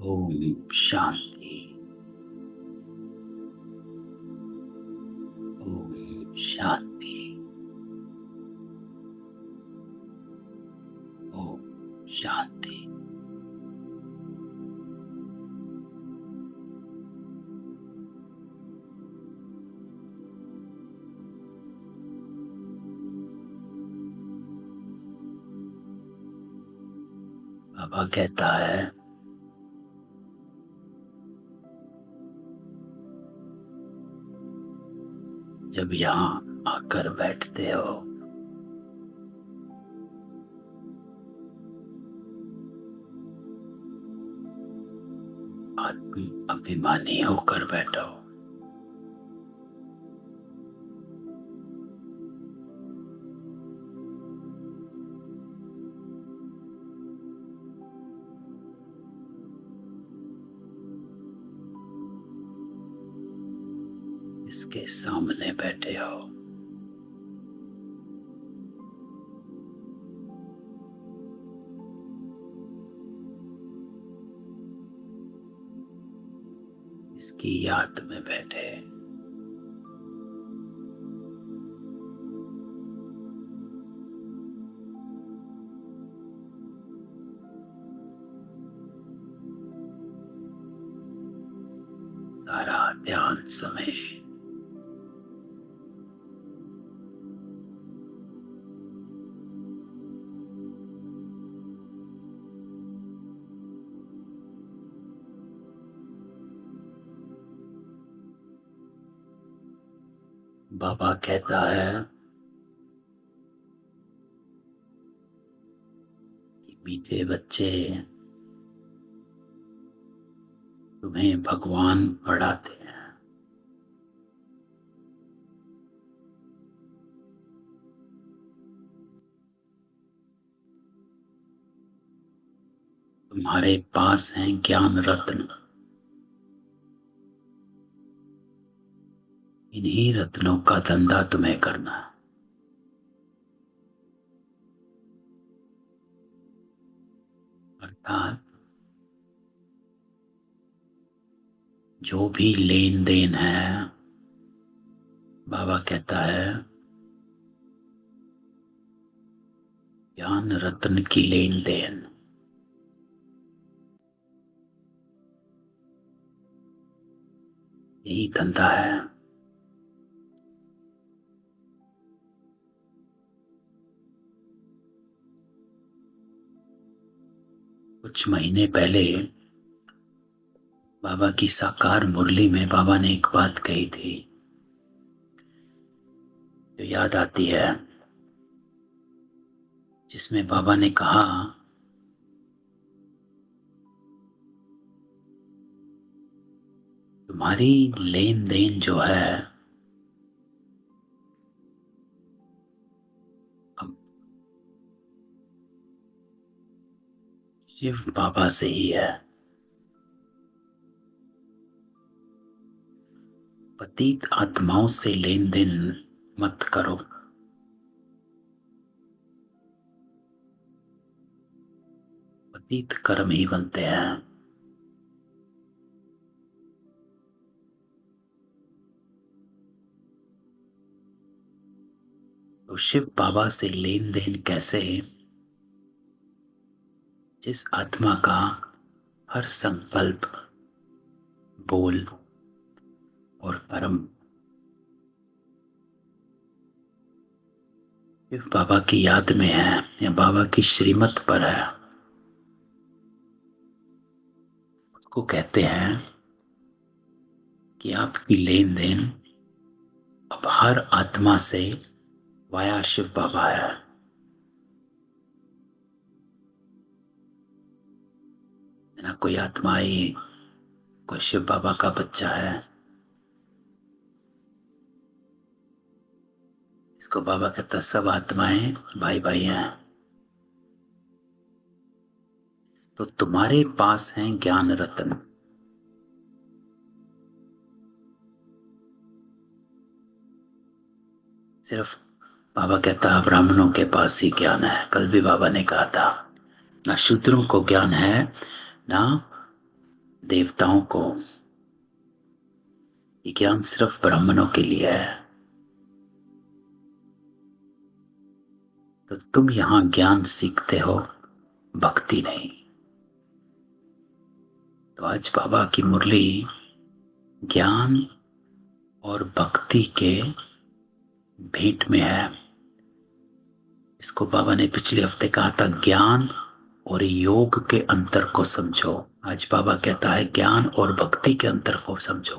ओम शांति। ओम शांति। ओम शांति। बाबा कहता है, जब यहाँ आकर बैठते हो आत्म अभिमानी होकर बैठो। इसके सामने बैठे हो। इसकी याद में बैठे। सारा ध्यान समय बाबा कहता है कि मीठे बच्चे, तुम्हें भगवान पढ़ाते हैं। तुम्हारे पास हैं ज्ञान रत्न। इन्हीं रत्नों का धंधा तुम्हें करना है। अर्थात जो भी लेन देन है, बाबा कहता है ज्ञान रत्न की लेन देन। यही धंधा है। कुछ महीने पहले बाबा की साकार मुरली में बाबा ने एक बात कही थी जो याद आती है, जिसमें बाबा ने कहा तुम्हारी लेन देन जो है अब शिव बाबा से ही है। पतित आत्माओं से लेन देन मत करो। पतित कर्म ही बनते हैं। तो शिव बाबा से लेन देन कैसे? जिस आत्मा का हर संकल्प, बोल और कर्म शिव बाबा की याद में है या बाबा की श्रीमत पर है, उसको कहते हैं कि आपकी लेन देन अब हर आत्मा से वाया शिव बाबा है। ना कोई आत्मा आई, कोई शिव बाबा का बच्चा है, इसको बाबा कहता सब आत्माएं भाई भाई हैं। तो तुम्हारे पास हैं ज्ञान रत्न। सिर्फ बाबा कहता ब्राह्मणों के पास ही ज्ञान है। कल भी बाबा ने कहा था ना शूद्रों को ज्ञान है, ना देवताओं को ये ज्ञान सिर्फ ब्राह्मणों के लिए है, तो तुम यहां ज्ञान सीखते हो, भक्ति नहीं। तो आज बाबा की मुरली ज्ञान और भक्ति के भेंट में है। इसको बाबा ने पिछले हफ्ते कहा था, ज्ञान और योग के अंतर को समझो। आज बाबा कहता है ज्ञान और भक्ति के अंतर को समझो।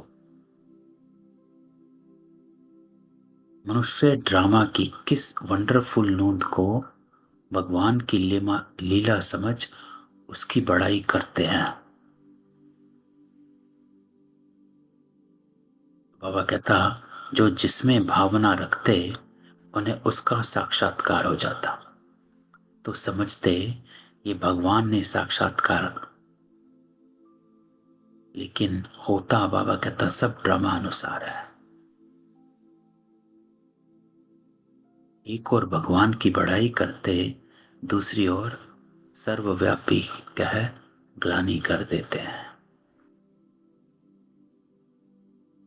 मनुष्य ड्रामा की किस वंडरफुल नूंद को भगवान की लीला समझ उसकी बड़ाई करते हैं। बाबा कहता, जो जिसमें भावना रखते उन्हें उसका साक्षात्कार हो जाता। तो समझते ये भगवान ने साक्षात्कार, लेकिन होता बाबा कहता सब ड्रामा अनुसार है। एक और भगवान की बड़ाई करते, दूसरी ओर सर्वव्यापी कह ग्लानि कर देते हैं।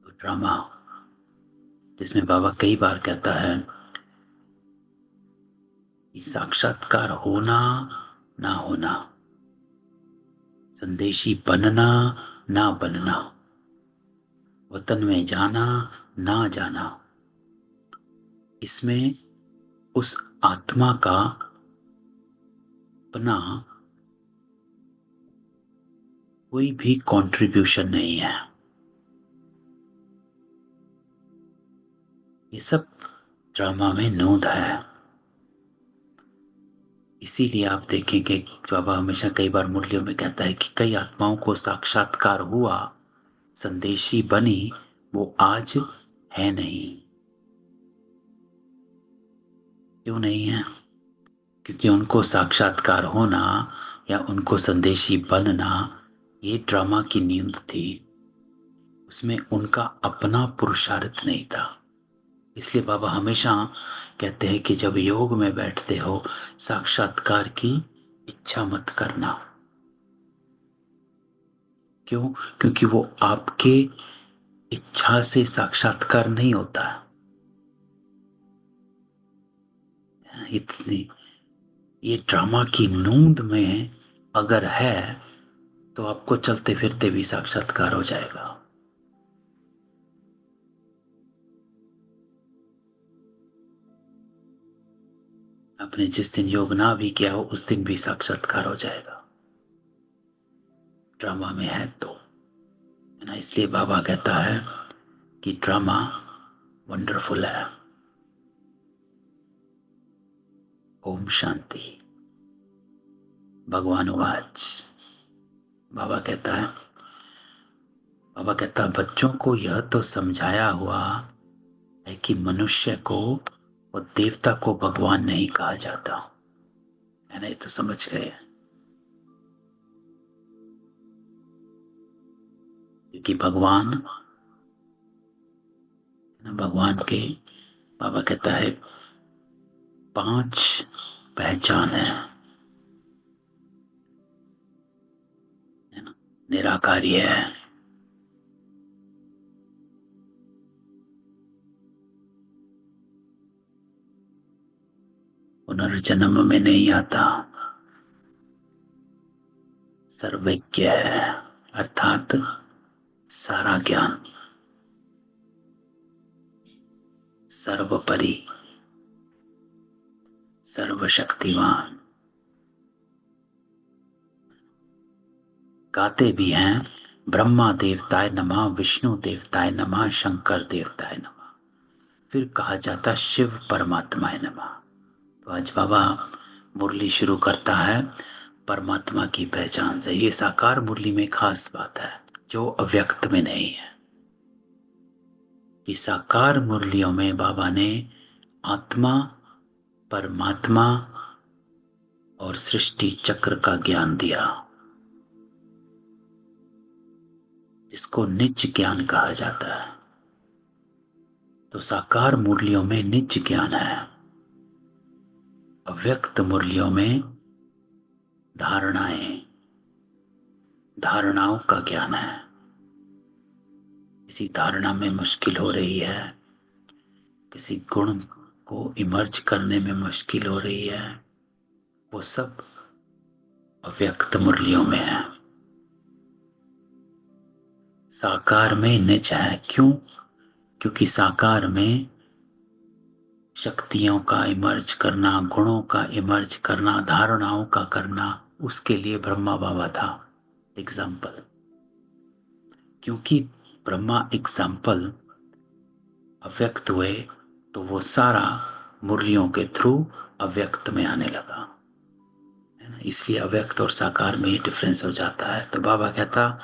तो ड्रामा जिसमें बाबा कई बार कहता है कि साक्षात्कार होना ना होना, संदेशी बनना ना बनना, वतन में जाना ना जाना, इसमें उस आत्मा का अपना कोई भी कंट्रीब्यूशन नहीं है। ये सब ड्रामा में नोंद है। इसीलिए आप देखेंगे कि बाबा हमेशा कई बार मुरलियों में कहता है कि कई आत्माओं को साक्षात्कार हुआ, संदेशी बनी, वो आज है नहीं। क्यों नहीं है? क्योंकि उनको साक्षात्कार होना या उनको संदेशी बनना ये ड्रामा की नींद थी, उसमें उनका अपना पुरुषार्थ नहीं था। इसलिए बाबा हमेशा कहते हैं कि जब योग में बैठते हो, साक्षात्कार की इच्छा मत करना। क्यों? क्योंकि वो आपके इच्छा से साक्षात्कार नहीं होता। इतनी ये ड्रामा की नूंद में अगर है तो आपको चलते फिरते भी साक्षात्कार हो जाएगा। आपने जिस दिन योग ना भी किया हो उस दिन भी साक्षात्कार हो जाएगा, ड्रामा में है तो, है ना। इसलिए बाबा कहता है कि ड्रामा वंडरफुल है। ओम शांति। भगवान वाच। बाबा कहता है बच्चों को यह तो समझाया हुआ है कि मनुष्य को और देवता को भगवान नहीं कहा जाता, है ना। ये तो समझ गए, क्योंकि भगवान के बाबा कहता है 5 पहचान है ना। निराकारी है, पुनर्जन्म में नहीं आता, सर्वज्ञ है अर्थात सारा ज्ञान, सर्वोपरि, सर्वशक्तिवान। गाते भी हैं ब्रह्मा देवताय नमः, विष्णु देवताय नमः, शंकर देवताय नमः, फिर कहा जाता शिव परमात्माय नमः। तो आज बाबा मुरली शुरू करता है परमात्मा की पहचान से। ये साकार मुरली में खास बात है जो अव्यक्त में नहीं है, कि साकार मुरलियों में बाबा ने आत्मा, परमात्मा और सृष्टि चक्र का ज्ञान दिया, जिसको निज ज्ञान कहा जाता है। तो साकार मुरलियों में निज ज्ञान है, अव्यक्त मुरलियों में धारणाएं, धारणाओं का ज्ञान है। किसी धारणा में मुश्किल हो रही है, किसी गुण को इमर्ज करने में मुश्किल हो रही है, वो सब अव्यक्त मुरलियों में है। साकार में निज है। क्यों? क्योंकि साकार में शक्तियों का इमर्ज करना, गुणों का इमर्ज करना, धारणाओं का करना, उसके लिए ब्रह्मा बाबा था एग्जाम्पल। क्योंकि ब्रह्मा एग्जाम्पल अव्यक्त हुए तो वो सारा मुरलियों के थ्रू अव्यक्त में आने लगा, है ना। इसलिए अव्यक्त और साकार में डिफरेंस हो जाता है। तो बाबा कहता,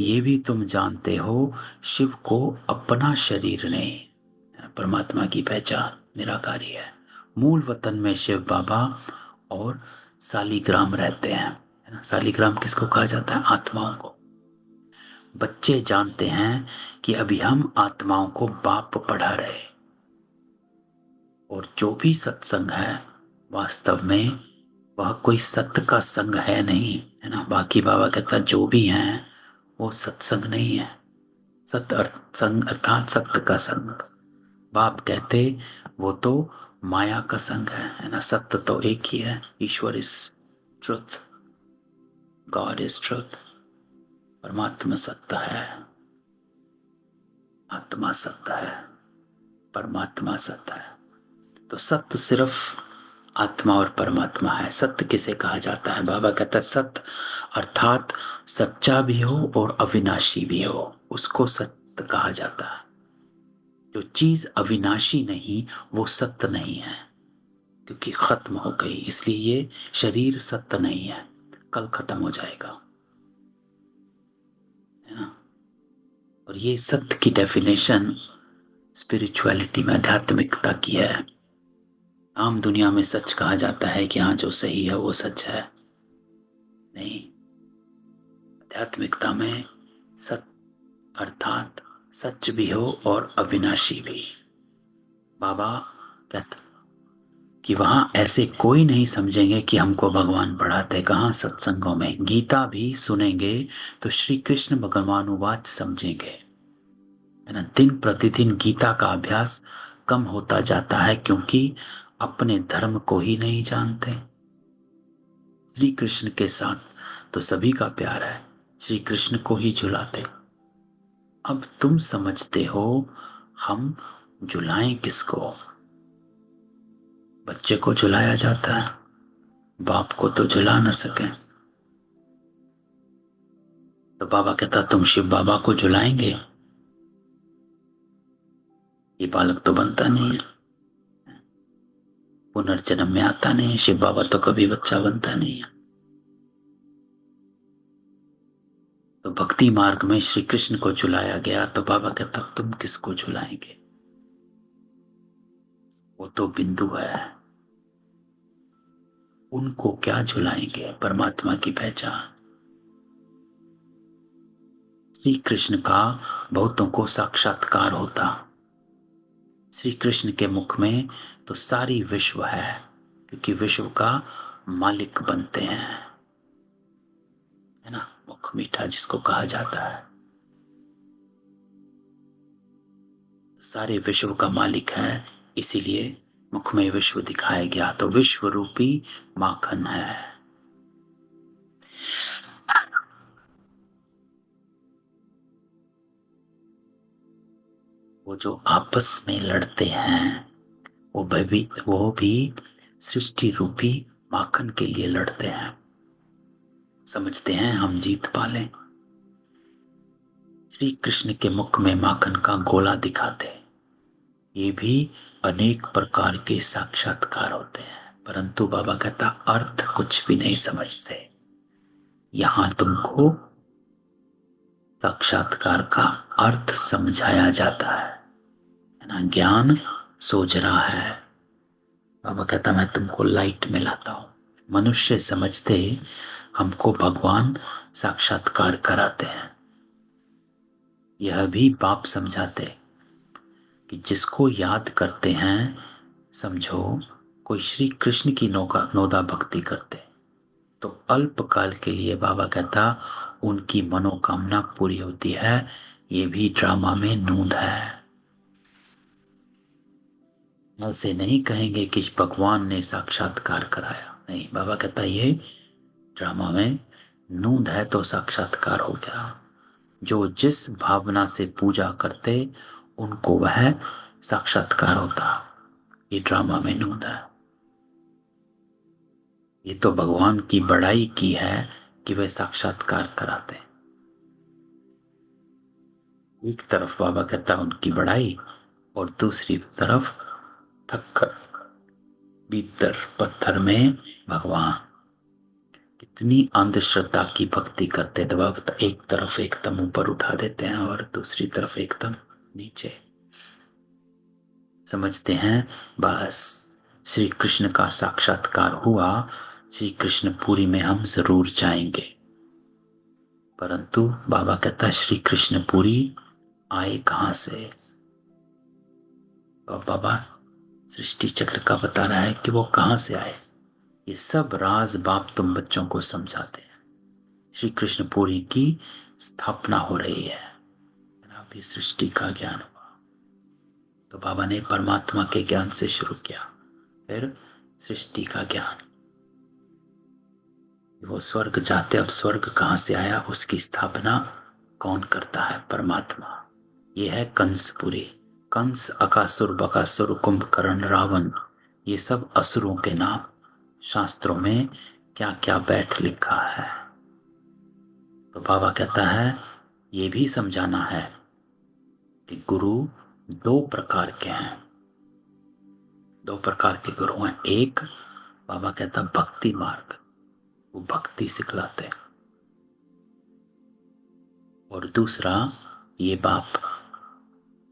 ये भी तुम जानते हो, शिव को अपना शरीर नहीं। परमात्मा की पहचान निराकारी है। मूल वतन में शिव बाबा और सालिग्राम रहते हैं, है ना। सालिग्राम किसको कहा जाता है? आत्माओं को। बच्चे जानते हैं कि अभी हम आत्माओं को बाप पढ़ा रहे, और जो भी सत्संग है वास्तव में वह कोई सत्य का संग है नहीं, है ना। बाकी बाबा कहता जो भी है वो सत्संग नहीं है। सत्य संग अर्थात सत्य का संग। बाप कहते वो तो माया का संग है ना। सत्य तो एक ही है, ईश्वर is truth, God is truth. परमात्मा सत्य है, आत्मा सत्य है, परमात्मा सत्य है। तो सत्य सिर्फ आत्मा और परमात्मा है। सत्य किसे कहा जाता है? बाबा कहता है सत्य अर्थात सच्चा भी हो और अविनाशी भी हो, उसको सत्य कहा जाता है। जो चीज अविनाशी नहीं वो सत्य नहीं है, क्योंकि खत्म हो गई। इसलिए ये शरीर सत्य नहीं है, कल खत्म हो जाएगा, है ना। और ये सत्य की डेफिनेशन स्पिरिचुअलिटी में, आध्यात्मिकता की है। आम दुनिया में सच कहा जाता है कि हाँ जो सही है वो सच है, नहीं। आध्यात्मिकता में सत्य अर्थात सच भी हो और अविनाशी भी। बाबा कहते कि वहां ऐसे कोई नहीं समझेंगे कि हमको भगवान पढ़ाते। कहाँ? सत्संगों में। गीता भी सुनेंगे तो श्री कृष्ण भगवानुवाच समझेंगे, है ना। दिन प्रतिदिन गीता का अभ्यास कम होता जाता है, क्योंकि अपने धर्म को ही नहीं जानते। श्री कृष्ण के साथ तो सभी का प्यार है, श्री कृष्ण को ही झुलाते। अब तुम समझते हो हम झुलाएं किसको? बच्चे को झुलाया जाता है, बाप को तो झुला न सके। तो बाबा कहता तुम शिव बाबा को झुलाएंगे? ये बालक तो बनता नहीं है, पुनर्जन्म में आता नहीं है। शिव बाबा तो कभी बच्चा बनता नहीं है। तो भक्ति मार्ग में श्री कृष्ण को झुलाया गया, तो बाबा कहता तुम किसको झुलाएंगे? वो तो बिंदु है, उनको क्या झुलाएंगे? परमात्मा की पहचान। श्री कृष्ण का बहुतों को साक्षात्कार होता। श्री कृष्ण के मुख में तो सारी विश्व है, क्योंकि विश्व का मालिक बनते हैं, है ना। मुख मीठा जिसको कहा जाता है, सारे विश्व का मालिक है, इसीलिए मुख में विश्व दिखाया गया। तो विश्व रूपी माखन है। वो जो आपस में लड़ते हैं वो भी सृष्टि रूपी माखन के लिए लड़ते हैं। समझते हैं हम जीत पाले। श्री कृष्ण के मुख में माखन का गोला दिखाते। ये भी अनेक प्रकार के साक्षात्कार होते हैं, परंतु बाबा कहता अर्थ कुछ भी नहीं समझते। यहां तुमको साक्षात्कार का अर्थ समझाया जाता है ना। ज्ञान सोच रहा है। बाबा कहता मैं तुमको लाइट में लाता हूं। मनुष्य समझते हमको भगवान साक्षात्कार कराते हैं। यह भी बाप समझाते कि जिसको याद करते हैं, समझो कोई श्री कृष्ण की नोदा भक्ति करते, तो अल्पकाल के लिए बाबा कहता उनकी मनोकामना पूरी होती है। ये भी ड्रामा में नूंद है। ऐसे नहीं कहेंगे कि भगवान ने साक्षात्कार कराया, नहीं, बाबा कहता ये ड्रामा में नूंद है तो साक्षात्कार हो गया। जो जिस भावना से पूजा करते उनको वह साक्षात्कार होता। ये ड्रामा में नूंद है। ये तो भगवान की बड़ाई की है कि वे साक्षात्कार कराते। एक तरफ बाबा कहता उनकी बड़ाई और दूसरी तरफ ठक्कर भीतर पत्थर में भगवान। कितनी अंधश्रद्धा की भक्ति करते थे बाबा। एक तरफ एकदम ऊपर उठा देते हैं और दूसरी तरफ एकदम नीचे। समझते हैं बस श्री कृष्ण का साक्षात्कार हुआ, श्री कृष्ण पुरी में हम जरूर जाएंगे। परंतु बाबा कहता श्री कृष्ण पुरी आए कहां से। और बाबा सृष्टि चक्र का बता रहा है कि वो कहां से आए। ये सब राज बाप तुम बच्चों को समझाते हैं। श्री कृष्ण पुरी की स्थापना हो रही है। अभी सृष्टि का ज्ञान हुआ तो बाबा ने परमात्मा के ज्ञान से शुरू किया, फिर सृष्टि का ज्ञान। वो स्वर्ग जाते, अब स्वर्ग कहां से आया, उसकी स्थापना कौन करता है, परमात्मा। ये है कंसपुरी। कंस, अकासुर, बकासुर, कुंभकर्ण, रावण, ये सब असुरों के नाम। शास्त्रों में क्या क्या बैठ लिखा है। तो बाबा कहता है ये भी समझाना है कि गुरु दो प्रकार के हैं। दो प्रकार के गुरु हैं। एक बाबा कहता भक्ति मार्ग, वो भक्ति सिखलाते। और दूसरा ये बाप,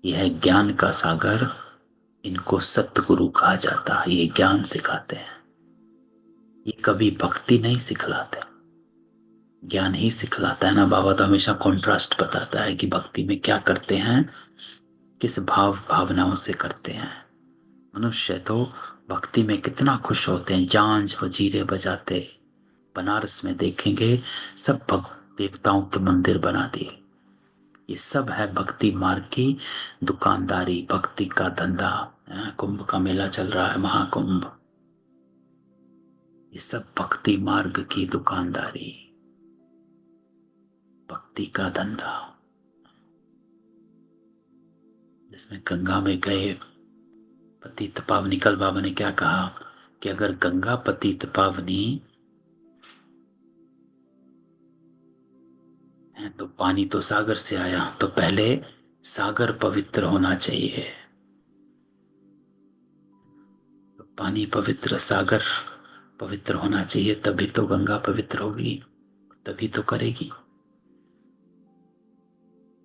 यह है ज्ञान का सागर, इनको सतगुरु कहा जाता है। ये ज्ञान सिखाते हैं, ये कभी भक्ति नहीं सिखलाते, ज्ञान ही सिखलाता है ना। बाबा तो हमेशा कॉन्ट्रास्ट बताता है कि भक्ति में क्या करते हैं, किस भाव भावनाओं से करते हैं। मनुष्य तो भक्ति में कितना खुश होते हैं, झांझ वजीरे बजाते। बनारस में देखेंगे सब भक्त देवताओं के मंदिर बना दिए। ये सब है भक्ति मार्ग की दुकानदारी, भक्ति का धंधा। कुंभ का मेला चल रहा है, महाकुंभ, ये सब भक्ति मार्ग की दुकानदारी, भक्ति का धंधा। जिसमें गंगा में गए पतित पावनी, कल बाबा ने क्या कहा कि अगर गंगा पतित पावनी है तो पानी तो सागर से आया, तो पहले सागर पवित्र होना चाहिए। तो पानी पवित्र, सागर पवित्र होना चाहिए, तभी तो गंगा पवित्र होगी, तभी तो करेगी।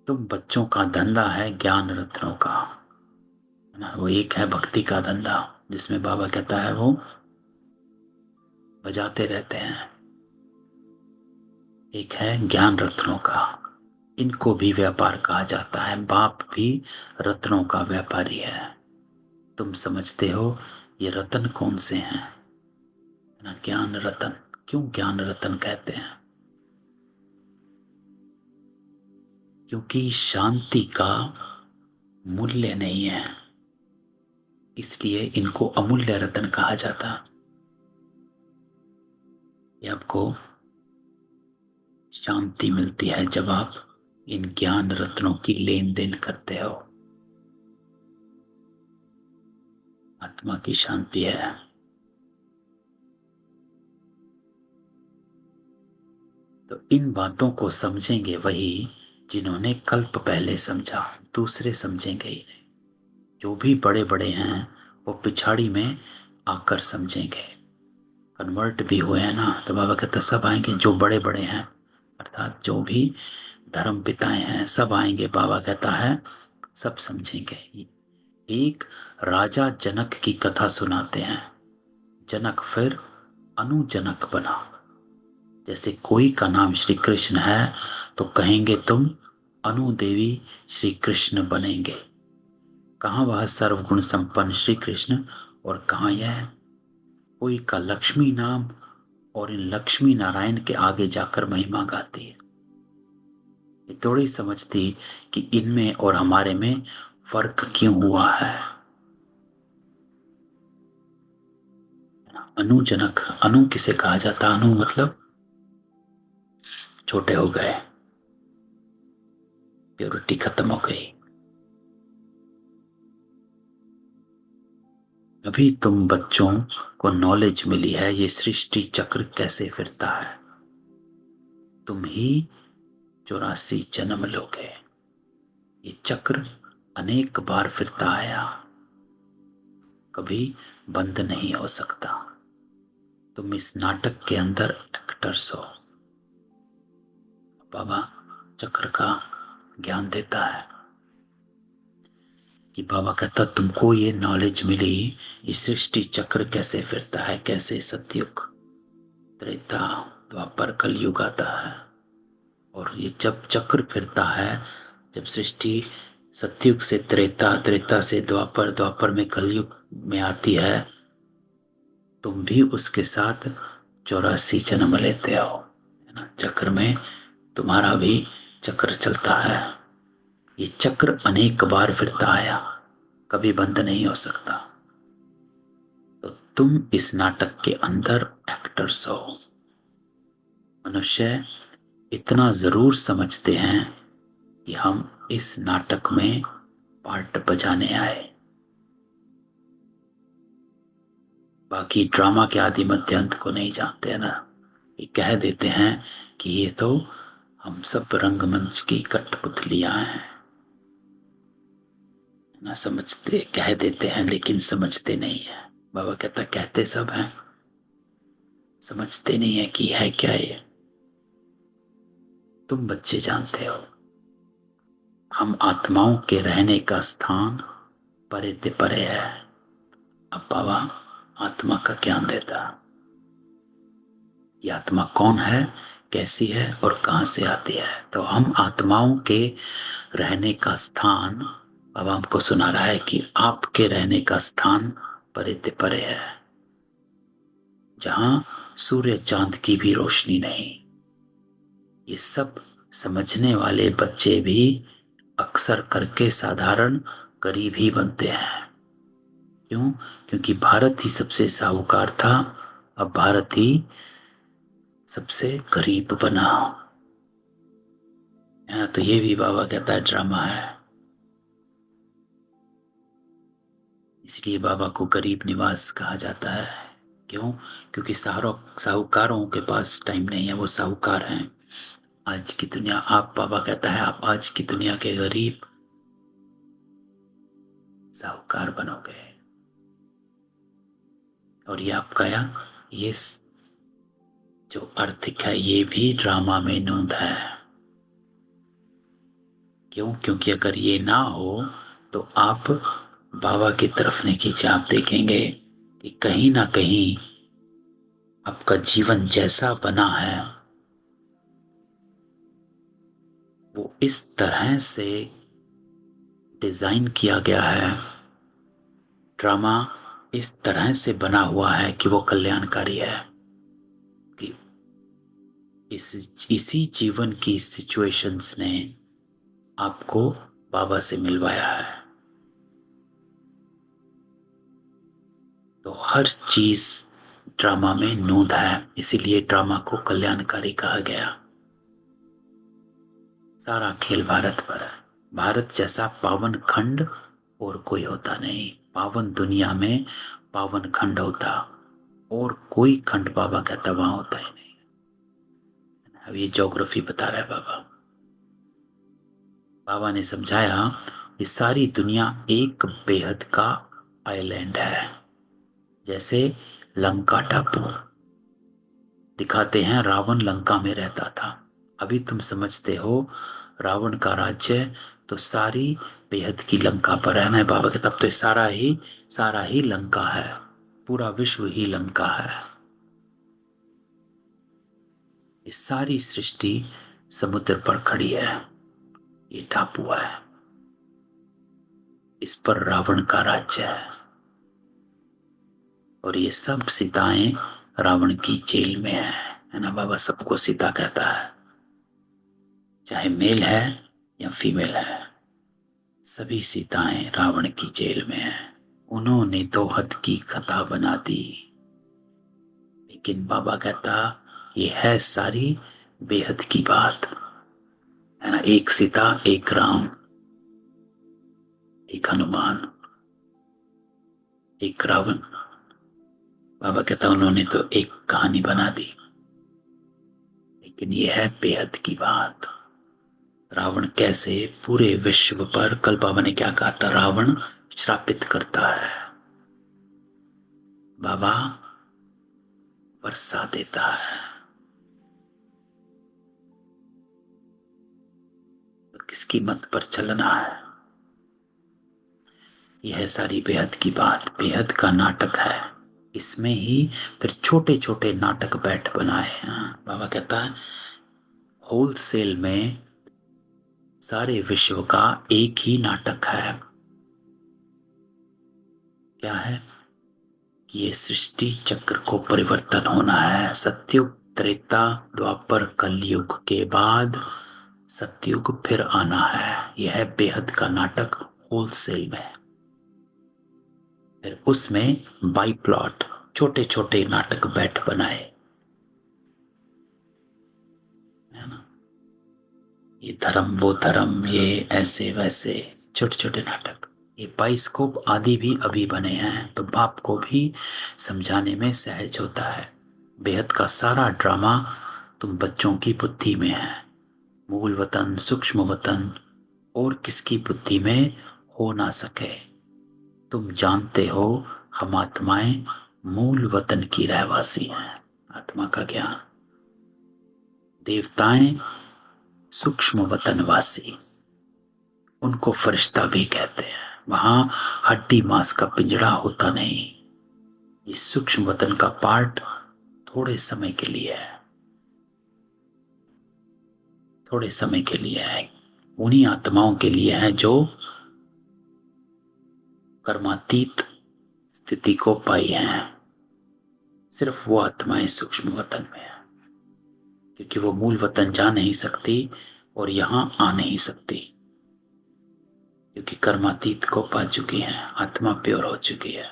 तुम बच्चों का धंधा है ज्ञान रत्नों का, है ना। वो एक है भक्ति का धंधा, जिसमें बाबा कहता है वो बजाते रहते हैं। एक है ज्ञान रत्नों का, इनको भी व्यापार कहा जाता है। बाप भी रत्नों का व्यापारी है। तुम समझते हो ये रत्न कौन से हैं, है ना, ज्ञान रत्न। क्यों ज्ञान रत्न कहते हैं? क्योंकि शांति का मूल्य नहीं है, इसलिए इनको अमूल्य रत्न कहा जाता। ये आपको शांति मिलती है जब आप इन ज्ञान रत्नों की लेन देन करते हो। आत्मा की शांति है। तो इन बातों को समझेंगे वही जिन्होंने कल्प पहले समझा, दूसरे समझेंगे ही नहीं। जो भी बड़े बड़े हैं वो पिछाड़ी में आकर समझेंगे। कन्वर्ट भी हुए हैं ना, तो बाबा कहते सब आएंगे जो बड़े बड़े हैं, अर्थात जो भी धर्म पिताएं हैं सब आएंगे। बाबा कहता है सब समझेंगे। एक राजा जनक की कथा सुनाते हैं। जनक फिर अनुजनक बना। जैसे कोई का नाम श्री कृष्ण है तो कहेंगे तुम अनुदेवी श्री कृष्ण बनेंगे। कहाँ वह सर्वगुण संपन्न श्री कृष्ण और कहाँ यह। कोई का लक्ष्मी नाम और इन लक्ष्मी नारायण के आगे जाकर महिमा गाती है। ये थोड़ी समझती कि इनमें और हमारे में फर्क क्यों हुआ है। अनुजनक, अनु किसे कहा जाता? अनु मतलब छोटे हो गए, प्योरिटी खत्म हो गई। अभी तुम बच्चों को नॉलेज मिली है ये सृष्टि चक्र कैसे फिरता है। तुम ही 84 जन्म लोगे। ये चक्र अनेक बार फिरता आया, कभी बंद नहीं हो सकता। तुम इस नाटक के अंदर एक्टर्स हो। बाबा चक्र का ज्ञान देता है कि बाबा कहता तुमको ये नॉलेज मिली, ये सृष्टि चक्र कैसे फिरता है, कैसे सतयुग, त्रेता, द्वापर, कलयुग आता है। और ये जब चक्र फिरता है, जब सृष्टि सतयुग से त्रेता, त्रेता से द्वापर, द्वापर में कलयुग में आती है, तुम भी उसके साथ 84 जन्म लेते हो, है ना। चक्र में तुम्हारा भी चक्र चलता है। ये चक्र अनेक बार फिरता आया, कभी बंद नहीं हो सकता। तो तुम इस नाटक के अंदर एक्टर्स हो। मनुष्य इतना जरूर समझते हैं कि हम इस नाटक में पार्ट बजाने आए। बाकी ड्रामा के आदि मध्य अंत को नहीं जानते हैं ना। ये कह देते हैं कि ये तो हम सब रंगमंच की कठपुतलियां हैं ना। समझते, कह देते हैं लेकिन समझते नहीं है। बाबा कहता कहते सब हैं, समझते नहीं है कि है क्या ये। तुम बच्चे जानते हो हम आत्माओं के रहने का स्थान परे ते परे है। अब बाबा आत्मा का ज्ञान देता, ये आत्मा कौन है, कैसी है और कहां से आती है। तो हम आत्माओं के रहने का स्थान, अब हमको सुना रहा है कि आपके रहने का स्थान परे ते परे है, जहां सूर्य चांद की भी रोशनी नहीं। ये सब समझने वाले बच्चे भी अक्सर करके साधारण गरीब ही बनते हैं। क्यों? क्योंकि भारत ही सबसे साहूकार था, अब भारत ही सबसे गरीब बना। तो ये भी बाबा कहता है ड्रामा है। इसलिए बाबा को गरीब निवास कहा जाता है। क्यों? क्योंकि साहूकारों के पास टाइम नहीं है, वो साहूकार हैं। आज की दुनिया, आप, बाबा कहता है आप आज की दुनिया के गरीब साहूकार बनोगे। और ये आपका ये जो आर्थिक है ये भी ड्रामा में नोंद है। क्यों? क्योंकि अगर ये ना हो तो आप बाबा की तरफ नहीं खींचे। आप देखेंगे कि कहीं ना कहीं आपका जीवन जैसा बना है वो इस तरह से डिजाइन किया गया है, ड्रामा इस तरह से बना हुआ है कि वो कल्याणकारी है। कि इसी जीवन की सिचुएशंस ने आपको बाबा से मिलवाया है। तो हर चीज ड्रामा में नोंद है, इसीलिए ड्रामा को कल्याणकारी कहा गया। सारा खेल भारत पर है। भारत जैसा पावन खंड और कोई होता नहीं। पावन दुनिया में पावन खंड होता, और कोई खंड बाबा कहता वहां होता ही नहीं। अब ये ज्योग्राफी बता रहा है बाबा। बाबा ने समझाया ये सारी दुनिया एक बेहद का आइलैंड है। जैसे लंका टापू दिखाते हैं, रावण लंका में रहता था। अभी तुम समझते हो रावण का राज्य तो सारी बेहद की लंका पर है ना बाबा के। तब तो सारा ही लंका है, पूरा विश्व ही लंका है। ये सारी सृष्टि समुद्र पर खड़ी है, ये टापू है, इस पर रावण का राज्य है। और ये सब सीताएं रावण की जेल में है ना बाबा। सबको सीता कहता है, चाहे मेल है या फीमेल है, सभी सीताएं रावण की जेल में हैं। उन्होंने तो हद की खता बना दी। लेकिन बाबा कहता, ये है सारी बेहद की बात, है ना। एक सीता, एक राम, एक हनुमान, एक रावण। बाबा कहता उन्होंने तो एक कहानी बना दी, लेकिन ये है बेहद की बात। रावण कैसे पूरे विश्व पर, कल बाबा ने क्या कहा था, रावण श्रापित करता है, बाबा वर्षा देता है। तो किसकी मत पर चलना है। यह है सारी बेहद की बात। बेहद का नाटक है, इसमें ही फिर छोटे छोटे नाटक बैठ बनाए हैं। बाबा कहता है होलसेल में सारे विश्व का एक ही नाटक है। क्या है कि ये सृष्टि चक्र को परिवर्तन होना है। सतयुग, त्रेता, द्वापर, कलयुग के बाद सतयुग फिर आना है। यह है बेहद का नाटक होलसेल में। फिर उसमें बाई प्लॉट छोटे छोटे नाटक बैठ बनाए, है ना। ये धर्म, वो धर्म, ये ऐसे वैसे छोटे छोटे नाटक। ये बाइस्कोप आदि भी अभी बने हैं, तो बाप को भी समझाने में सहज होता है। बेहद का सारा ड्रामा तुम बच्चों की बुद्धि में है। मूल वतन, सूक्ष्म वतन और किसकी बुद्धि में हो ना सके। तुम जानते हो हम आत्माएं मूल वतन की रहवासी हैं। आत्मा का ज्ञान। देवताएं सूक्ष्म वतनवासी, उनको फरिश्ता भी कहते हैं। वहां हड्डी मांस का पिंजड़ा होता नहीं। ये सूक्ष्म वतन का पार्ट थोड़े समय के लिए है, थोड़े समय के लिए है। उन्हीं आत्माओं के लिए है जो कर्मातीत स्थिति को पाई हैं। सिर्फ वो आत्माएं सूक्ष्म वतन में है, क्योंकि वो मूल वतन जा नहीं सकती और यहां आ नहीं सकती, क्योंकि कर्मातीत को पा चुकी हैं। आत्मा प्योर हो चुकी है।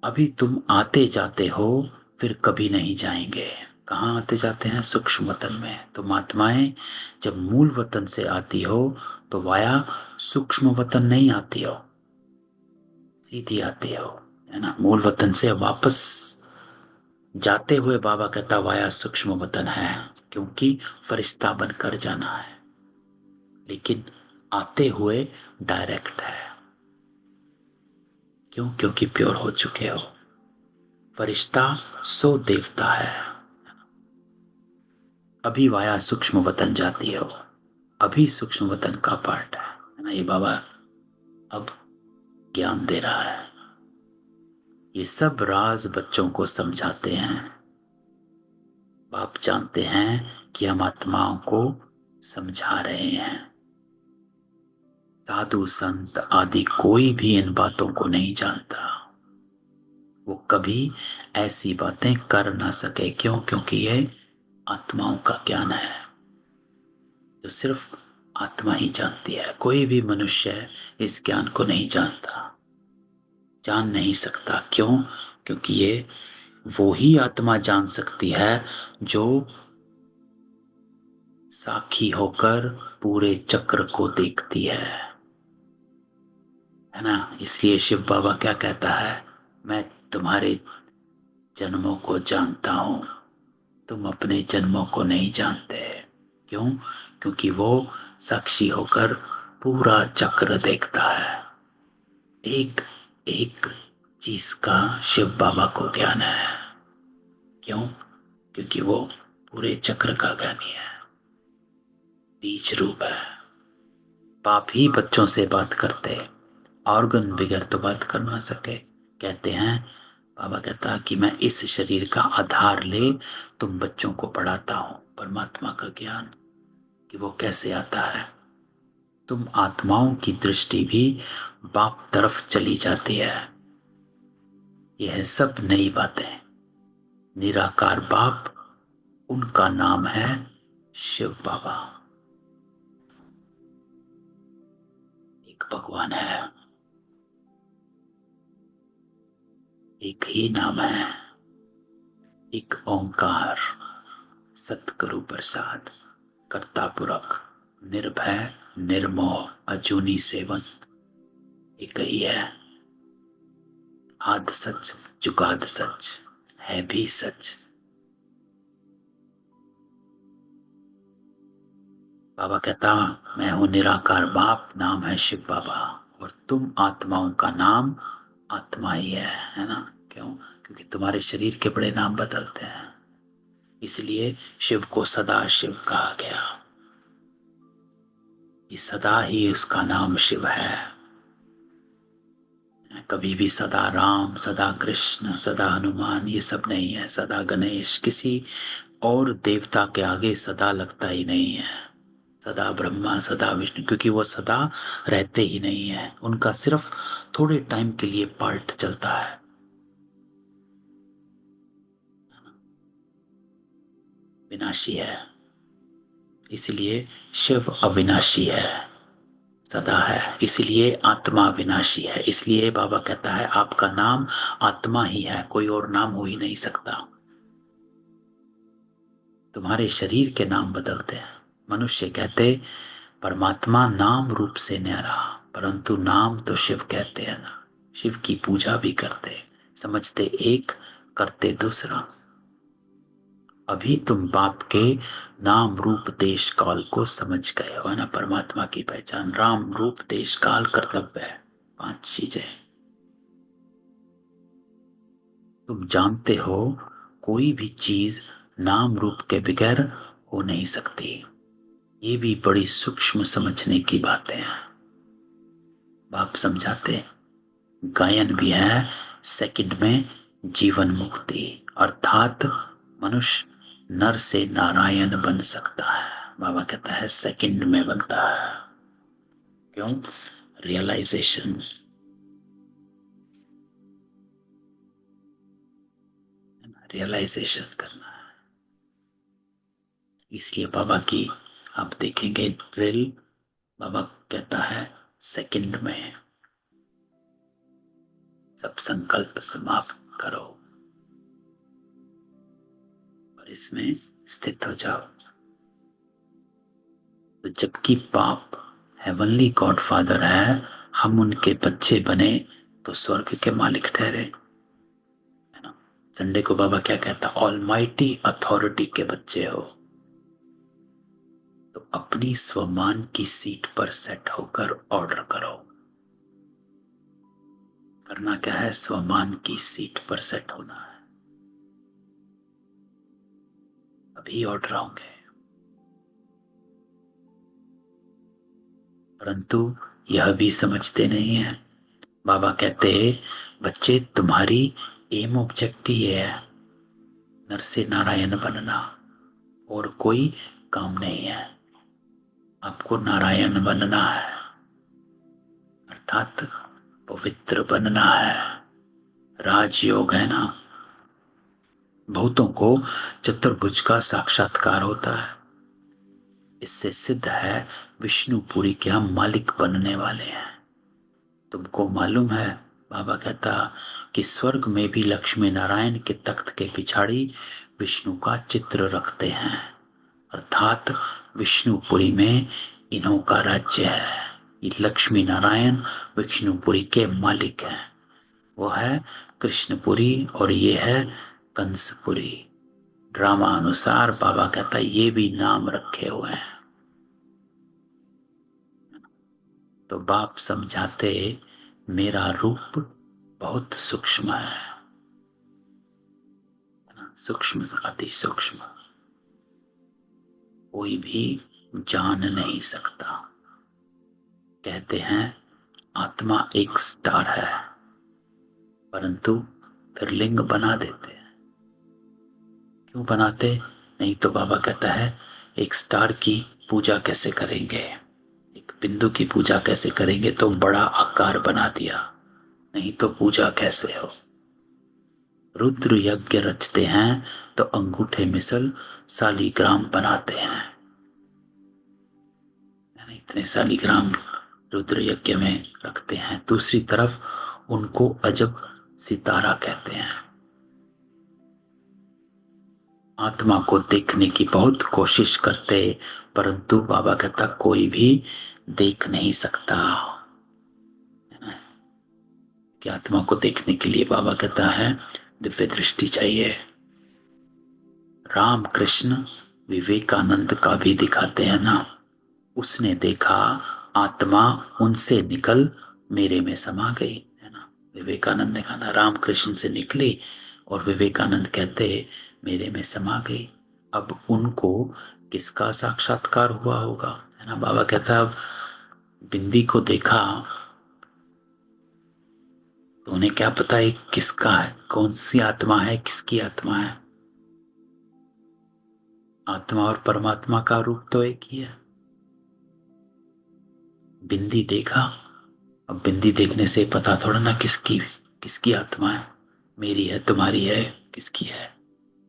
अभी तुम आते जाते हो, फिर कभी नहीं जाएंगे। कहाँ आते जाते हैं? सूक्ष्म वतन में। तुम आत्माएं जब मूल वतन से आती हो तो वाया सूक्ष्म वतन नहीं आती हो, सीधी आती हो, है ना। मूल वतन से वापस जाते हुए बाबा कहता वाया सूक्ष्म वतन है, क्योंकि फरिश्ता बनकर जाना है। लेकिन आते हुए डायरेक्ट है। क्यों? क्योंकि प्योर हो चुके हो। फरिश्ता सो देवता है। अभी वाया सूक्ष्म वतन जाती हो, अभी सूक्ष्म वतन का पार्ट है ना। ये बाबा अब ज्ञान दे रहा है। ये सब राज बच्चों को समझाते हैं। बाप जानते हैं कि हम आत्माओं को समझा रहे हैं। साधु संत आदि कोई भी इन बातों को नहीं जानता। वो कभी ऐसी बातें कर ना सके। क्यों? क्योंकि ये आत्माओं का ज्ञान है, जो सिर्फ आत्मा ही जानती है। कोई भी मनुष्य इस ज्ञान को नहीं जानता, जान नहीं सकता। क्यों? क्योंकि ये वो ही आत्मा जान सकती है जो साक्षी होकर पूरे चक्र को देखती है ना। इसलिए शिव बाबा क्या कहता है, मैं तुम्हारे जन्मों को जानता हूं, तुम अपने जन्मों को नहीं जानते। क्यों? क्योंकि वो साक्षी होकर पूरा चक्र देखता है। एक एक चीज का शिव बाबा को ज्ञान है। क्यों? क्योंकि वो पूरे चक्र का ज्ञानी है, बीज रूप है। बाप ही बच्चों से बात करते, ऑर्गन बिगर तो बात कर ना सके। कहते हैं, बाबा कहता कि मैं इस शरीर का आधार ले तुम बच्चों को पढ़ाता हूं परमात्मा का ज्ञान, कि वो कैसे आता है। तुम आत्माओं की दृष्टि भी बाप तरफ चली जाती है। यह सब नई बातें। निराकार बाप, उनका नाम है शिव बाबा। एक भगवान है, एक ही नाम है, एक ओंकार, सतगुरु प्रसाद, कर्ता पुरख, निर्भय, निर्मोह, अजूनी सेवन। एक ही है, आद सच, जुगाद सच, है भी सच। बाबा कहता, मैं हूं निराकार बाप, नाम है शिव बाबा, और तुम आत्माओं का नाम आत्मा ही है ना? क्यों? क्योंकि तुम्हारे शरीर के बड़े नाम बदलते हैं, इसलिए शिव को सदा शिव कहा गया। ये सदा ही उसका नाम शिव है। कभी भी सदा राम, सदा कृष्ण, सदा हनुमान, ये सब नहीं है। सदा गणेश, किसी और देवता के आगे सदा लगता ही नहीं है। सदा ब्रह्मा, सदा विष्णु, क्योंकि वो सदा रहते ही नहीं है। उनका सिर्फ थोड़े टाइम के लिए पार्ट चलता है। विनाशी है, इसलिए शिव अविनाशी है, सदा है। इसलिए आत्मा विनाशी है। इसलिए बाबा कहता है आपका नाम आत्मा ही है, कोई और नाम हो ही नहीं सकता। तुम्हारे शरीर के नाम बदलते हैं। मनुष्य कहते परमात्मा नाम रूप से न्यारा, परंतु नाम तो शिव कहते हैं ना। शिव की पूजा भी करते, समझते एक, करते दूसरा। अभी तुम बाप के नाम रूप देश काल को समझ गए हो, है ना? परमात्मा की पहचान राम रूप देश काल कर्तव्य है, 5 चीजें तुम जानते हो। कोई भी चीज नाम रूप के बगैर हो नहीं सकती। ये भी बड़ी सूक्ष्म समझने की बातें हैं। बाप समझाते, गायन भी है सेकंड में जीवन मुक्ति, अर्थात मनुष्य नर से नारायण बन सकता है। बाबा कहता है सेकंड में बनता है। क्यों? रियलाइजेशन, रियलाइजेशन करना है। इसलिए बाबा की आप देखेंगे ड्रिल, बाबा कहता है सेकंड में सब संकल्प समाप्त करो और इसमें स्थित हो जाओ। तो जबकि बाप हेवनली गॉड फादर है, हम उनके बच्चे बने तो स्वर्ग के मालिक ठहरे, है ना? संडे को बाबा क्या कहता, ऑलमाइटी अथॉरिटी के बच्चे हो तो अपनी स्वमान की सीट पर सेट होकर ऑर्डर करो। करना क्या है? स्वमान की सीट पर सेट होना है, अभी ऑर्डर होंगे। परंतु यह भी समझते नहीं है। बाबा कहते, बच्चे तुम्हारी एम ऑब्जेक्टिव ये है, नर से नारायण बनना, और कोई काम नहीं है। आपको नारायण बनना है, अर्थात पवित्र बनना है। राजयोग है ना, बहुतों को चतुर्भुज का साक्षात्कार होता है। इससे सिद्ध है विष्णुपुरी के हम मालिक बनने वाले हैं। तुमको मालूम है, बाबा कहता कि स्वर्ग में भी लक्ष्मी नारायण के तख्त के पिछाड़ी विष्णु का चित्र रखते हैं, अर्थात विष्णुपुरी में इन्हों का राज्य है। ये लक्ष्मी नारायण विष्णुपुरी के मालिक हैं। वो है कृष्णपुरी और ये है कंसपुरी। ड्रामा अनुसार बाबा कहता ये भी नाम रखे हुए हैं। तो बाप समझाते, मेरा रूप बहुत सूक्ष्म है, सूक्ष्म से अति सूक्ष्म, कोई भी जान नहीं सकता। कहते हैं आत्मा एक स्टार है, परंतु फिर लिंग बना देते हैं। क्यों बनाते? नहीं तो बाबा कहता है एक स्टार की पूजा कैसे करेंगे, एक बिंदु की पूजा कैसे करेंगे, तो बड़ा आकार बना दिया, नहीं तो पूजा कैसे हो। रुद्र यज्ञ रचते हैं तो अंगूठे मिसल सालीग्राम बनाते हैं, यानी इतने सालीग्राम रुद्र यज्ञ में रखते हैं। दूसरी तरफ उनको अजब सितारा कहते हैं। आत्मा को देखने की बहुत कोशिश करते, परंतु बाबा कहता कोई भी देख नहीं सकता। कि आत्मा को देखने के लिए बाबा कहता है दिव्य दृष्टि चाहिए। राम कृष्ण विवेकानंद का भी दिखाते हैं ना, उसने देखा आत्मा उनसे निकल मेरे में समा गई, है ना। विवेकानंद ने कहा ना राम कृष्ण से निकली और विवेकानंद कहते मेरे में समा गई। अब उनको किसका साक्षात्कार हुआ होगा, है ना। बाबा कहता अब बिंदी को देखा तो उन्हें क्या पता है किसका है, कौन सी आत्मा है, किसकी आत्मा है। आत्मा और परमात्मा का रूप तो एक ही है। बिंदी देखा, अब बिंदी देखने से पता थोड़ा ना किसकी किसकी आत्मा है, मेरी है, तुम्हारी है, किसकी है।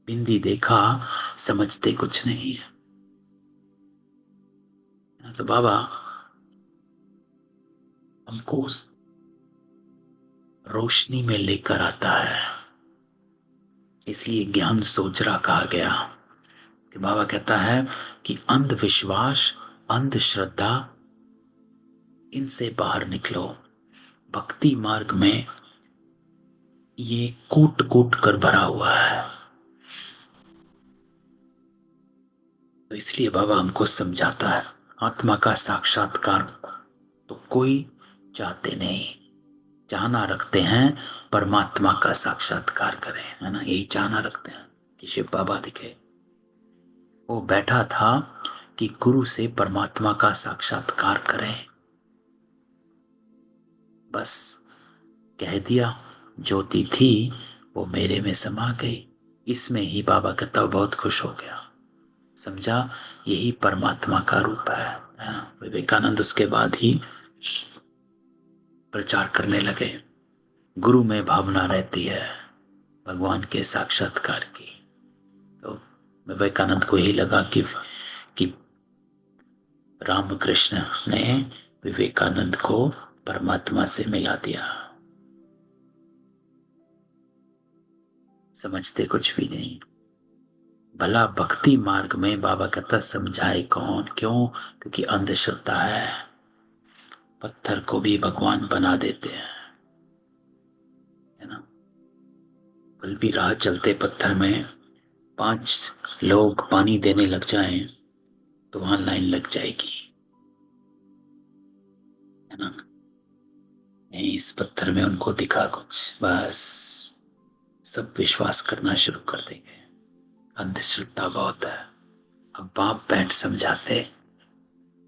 बिंदी देखा, समझते कुछ नहीं है। तो बाबा हमको उस रोशनी में लेकर आता है, इसलिए ज्ञान सोचरा कहा गया। कि बाबा कहता है कि अंधविश्वास, अंधश्रद्धा, इनसे बाहर निकलो। भक्ति मार्ग में ये कूट कूट कर भरा हुआ है। तो इसलिए बाबा हमको समझाता है आत्मा का साक्षात्कार तो कोई चाहते नहीं, चाहना रखते हैं परमात्मा का साक्षात्कार करें, है ना। यही चाहना रखते हैं कि शिव बाबा दिखे। वो बैठा था कि गुरु से परमात्मा का साक्षात्कार करें, बस कह दिया ज्योति थी वो मेरे में समा गई। इसमें ही बाबा कहता बहुत खुश हो गया, समझा यही परमात्मा का रूप है ना। विवेकानंद उसके बाद ही प्रचार करने लगे। गुरु में भावना रहती है भगवान के साक्षात्कार की। तो विवेकानंद को यही लगा कि रामकृष्ण ने विवेकानंद को परमात्मा से मिला दिया। समझते कुछ भी नहीं। भला भक्ति मार्ग में बाबा कहता समझाए कौन, क्यों? क्योंकि अंधश्रद्धा है, पत्थर को भी भगवान बना देते हैं, है ना। कल भी राह चलते पत्थर में 5 लोग पानी देने लग जाएं तो वहां लाइन लग जाएगी, है ना। नहीं, इस पत्थर में उनको दिखा कुछ, बस सब विश्वास करना शुरू कर देंगे। अंधश्रद्धा बहुत है। अब बाप बैठ समझाते,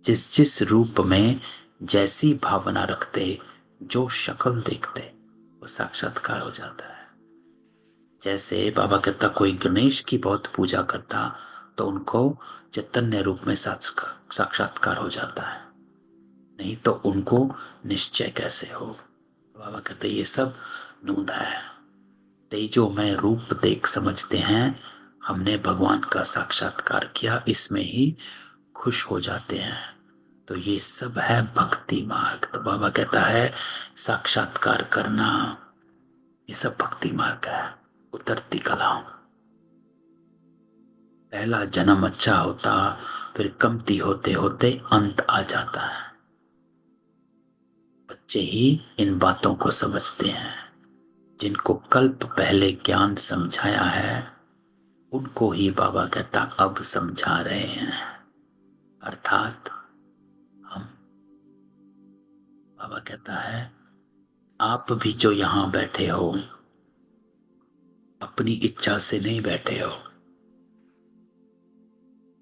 जिस जिस रूप में जैसी भावना रखते, जो शक्ल देखते वो साक्षात्कार हो जाता है। जैसे बाबा कहता कोई गणेश की बहुत पूजा करता तो उनको चैतन्य रूप में साक्षात्कार हो जाता है, नहीं तो उनको निश्चय कैसे हो। बाबा कहते ये सब नूंद है। तेजो में रूप देख समझते हैं, हमने भगवान का साक्षात्कार किया, इसमें ही खुश हो जाते हैं। तो ये सब है भक्ति मार्ग। तो बाबा कहता है साक्षात्कार करना ये सब भक्ति मार्ग है। उतरती कला, पहला जन्म अच्छा होता, फिर कमती होते होते अंत आ जाता है। बच्चे ही इन बातों को समझते हैं। जिनको कल्प पहले ज्ञान समझाया है उनको ही बाबा कहता अब समझा रहे हैं, अर्थात हम। बाबा कहता है आप भी जो यहां बैठे हो अपनी इच्छा से नहीं बैठे हो।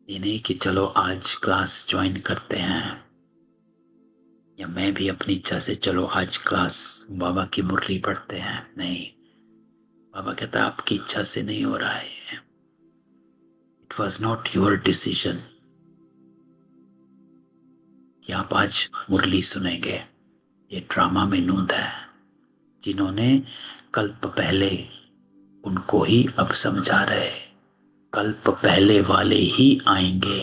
ये नहीं कि चलो आज क्लास ज्वाइन करते हैं, या मैं भी अपनी इच्छा से चलो आज क्लास बाबा की मुरली पढ़ते हैं। नहीं, बाबा कहता है आपकी इच्छा से नहीं हो रहा है। It was not your decision कि आप आज मुरली सुनेंगे। ये ड्रामा में नूंद है। जिन्होंने कल्प पहले उनको ही अब समझा रहे, कल्प पहले वाले ही आएंगे,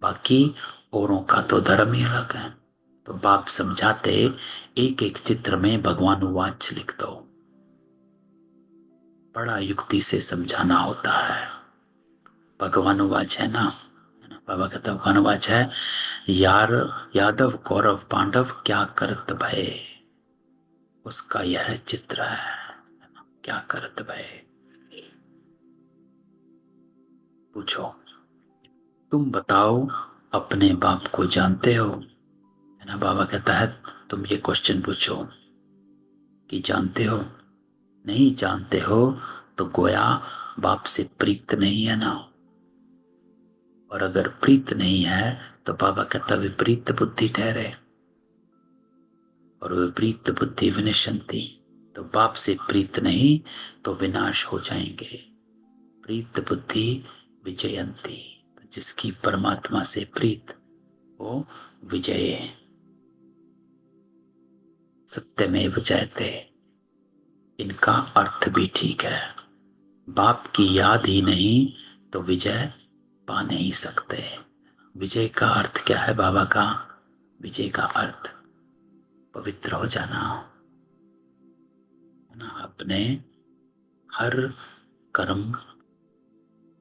बाकी औरों का तो धर्म ही अलग है। तो बाप समझाते, एक एक चित्र में भगवान वाच लिख दो, बड़ा युक्ति से समझाना होता है। भगवान वाच है ना, बाबा कहता भगवान वाच है, यार यादव कौरव पांडव क्या करत भय, उसका यह चित्र है, क्या करत भय। पूछो, तुम बताओ अपने बाप को जानते हो, है ना। बाबा कहता है तुम ये क्वेश्चन पूछो कि जानते हो, नहीं जानते हो तो गोया बाप से प्रीत नहीं है ना, और अगर प्रीत नहीं है तो बाबा कहता विपरीत बुद्धि ठहरे, और विपरीत बुद्धि विनशंति, तो बाप से प्रीत नहीं तो विनाश हो जाएंगे। प्रीत बुद्धि विजयंती, जिसकी परमात्मा से प्रीत वो विजय, सत्यमेव जयते। इनका अर्थ भी ठीक है, बाप की याद ही नहीं तो विजय पा नहीं सकते। विजय का अर्थ क्या है बाबा का? विजय का अर्थ पवित्र हो जाना, है ना। अपने हर कर्म,